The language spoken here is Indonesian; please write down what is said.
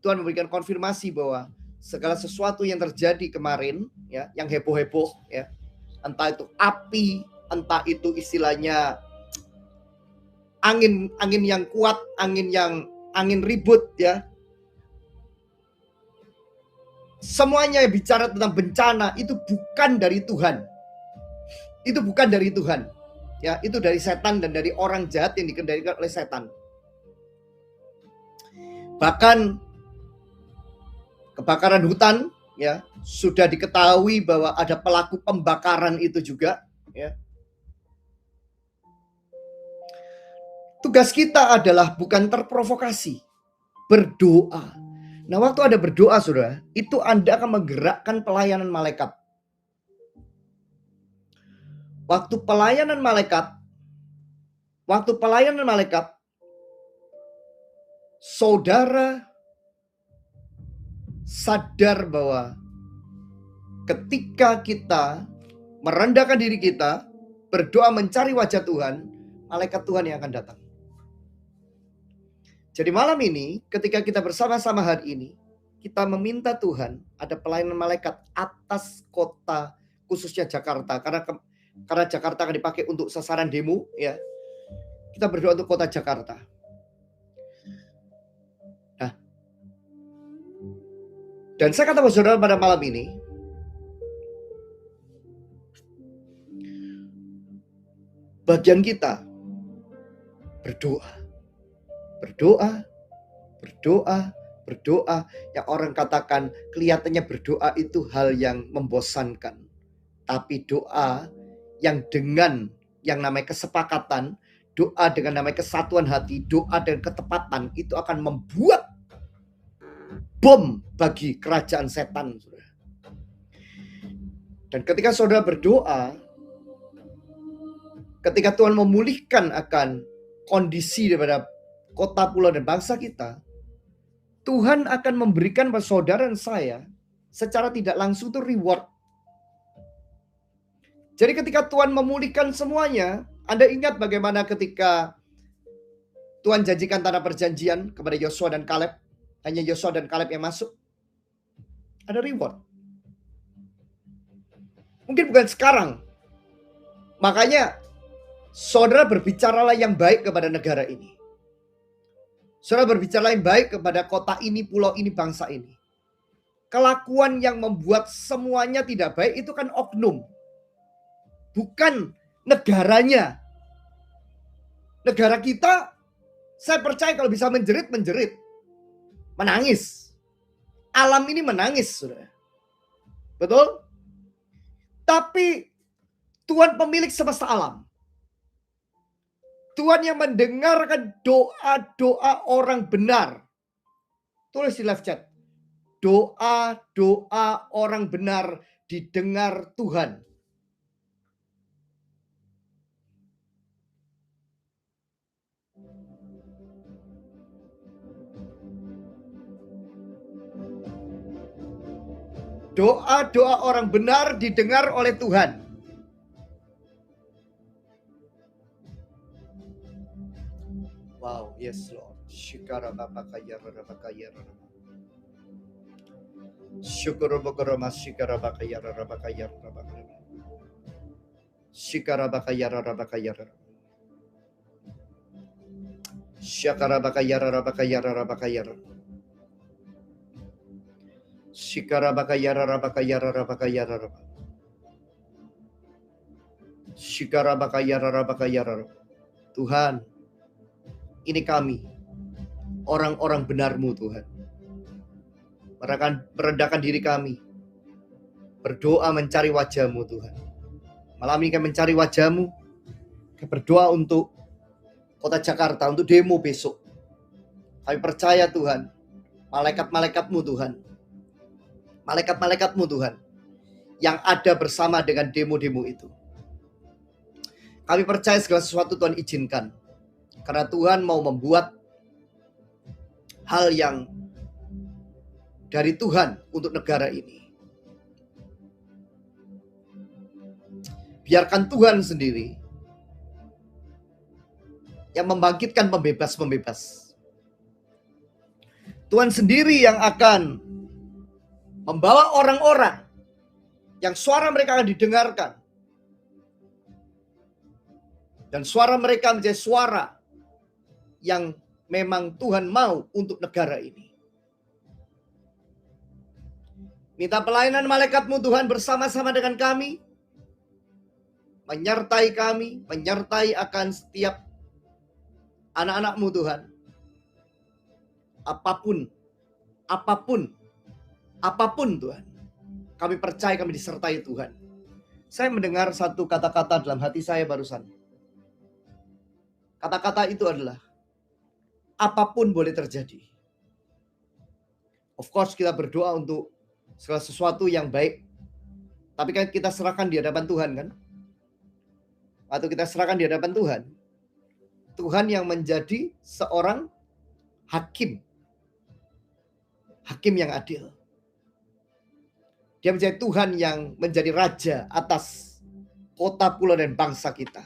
Tuhan memberikan konfirmasi bahwa segala sesuatu yang terjadi kemarin, ya, yang heboh-heboh, ya, entah itu api, entah itu istilahnya angin yang kuat, angin ribut, ya, semuanya bicara tentang bencana, itu bukan dari Tuhan. Itu bukan dari Tuhan. Ya, itu dari setan dan dari orang jahat yang dikendalikan oleh setan. Bahkan kebakaran hutan, ya, sudah diketahui bahwa ada pelaku pembakaran itu juga, ya. Tugas kita adalah bukan terprovokasi, berdoa. Nah, waktu Anda berdoa, saudara, itu Anda akan menggerakkan pelayanan malaikat. Waktu pelayanan malaikat, saudara sadar bahwa ketika kita merendahkan diri kita, berdoa mencari wajah Tuhan, malaikat Tuhan yang akan datang. Jadi malam ini, ketika kita bersama-sama hari ini, kita meminta Tuhan ada pelayanan malaikat atas kota, khususnya Jakarta, karena Jakarta akan dipakai untuk sasaran demo, ya. Kita berdoa untuk kota Jakarta. Nah, dan saya kata saudara pada malam ini, bagian kita berdoa. Yang orang katakan kelihatannya berdoa itu hal yang membosankan. Tapi doa yang dengan yang namanya kesepakatan, doa dengan namanya kesatuan hati, doa dengan ketepatan, itu akan membuat bom bagi kerajaan setan. Dan ketika saudara berdoa, ketika Tuhan memulihkan akan kondisi daripada kota, pulau, dan bangsa kita, Tuhan akan memberikan pada saudara dan saya secara tidak langsung itu reward. Jadi ketika Tuhan memulihkan semuanya, Anda ingat bagaimana ketika Tuhan janjikan tanah perjanjian kepada Yosua dan Kaleb, hanya Yosua dan Kaleb yang masuk, ada reward. Mungkin bukan sekarang. Makanya saudara berbicaralah yang baik kepada negara ini. Saudara berbicara yang baik kepada kota ini, pulau ini, bangsa ini. Kelakuan yang membuat semuanya tidak baik itu kan oknum. Bukan negaranya. Negara kita, saya percaya kalau bisa menjerit. Menangis. Alam ini menangis, saudara. Betul? Tapi Tuhan pemilik semesta alam. Tuhan yang mendengarkan doa-doa orang benar. Tulis di live chat. Doa-doa orang benar didengar Tuhan. Doa-doa orang benar didengar oleh Tuhan. Wow, yes Lord. Tuhan, ini kami, orang-orang benar-Mu Tuhan. Merendahkan diri kami, berdoa mencari wajah-Mu Tuhan. Malam ini kami mencari wajah-Mu, kami berdoa untuk kota Jakarta, untuk demo besok. Kami percaya Tuhan, malaikat-malaikat-Mu Tuhan, malaikat-malaikat-Mu Tuhan, yang ada bersama dengan demo-demo itu. Kami percaya segala sesuatu Tuhan izinkan, karena Tuhan mau membuat hal yang dari Tuhan untuk negara ini. Biarkan Tuhan sendiri yang membangkitkan pembebas-pembebas. Tuhan sendiri yang akan membawa orang-orang yang suara mereka akan didengarkan. Dan suara mereka menjadi suara yang memang Tuhan mau untuk negara ini. Minta pelayanan malaikat-Mu Tuhan bersama-sama dengan kami. Menyertai kami, menyertai akan setiap anak-anak-Mu Tuhan. Apapun Tuhan. Kami percaya kami disertai Tuhan. Saya mendengar satu kata-kata dalam hati saya barusan. Kata-kata itu adalah, apapun boleh terjadi. Of course kita berdoa untuk segala sesuatu yang baik. Tapi kan kita serahkan di hadapan Tuhan kan? Atau kita serahkan di hadapan Tuhan. Tuhan yang menjadi seorang hakim. Hakim yang adil. Dia menjadi Tuhan yang menjadi raja atas kota, pulau, dan bangsa kita.